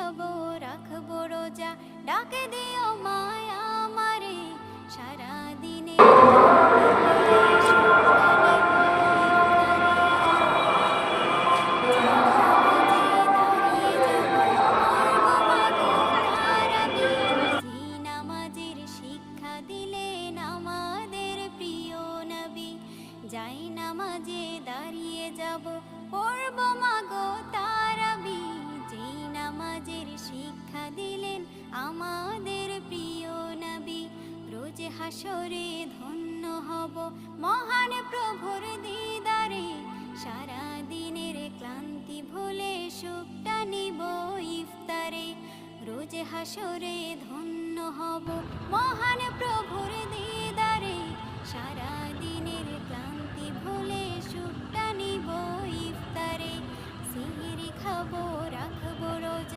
খাবো রাখবো রোজা, ডাকে দিও মায়া আমারে সারাদিনে শিক্ষা দিলেন আমাদের প্রিয় নবী। যাই নামাজে দাঁড়িয়ে যাব পড়ব মাগো তারাবি, যেই নামাজের শিক্ষা দিলেন আমাদের প্রিয় নবী। রোজ হাসরে ধন্য হব মহান প্রভুর দিদারে, সারা দিনের ক্লান্তি ভুলে সুখটা নিব ইফতারে। রোজ হাসরে ধন্য হব মহান প্রভুর দিদারে, সারা দিনের ক্লান্তি ভুলে সুখটা নিব ইফতারে। সিহরি খাবো রাখবো রোজা।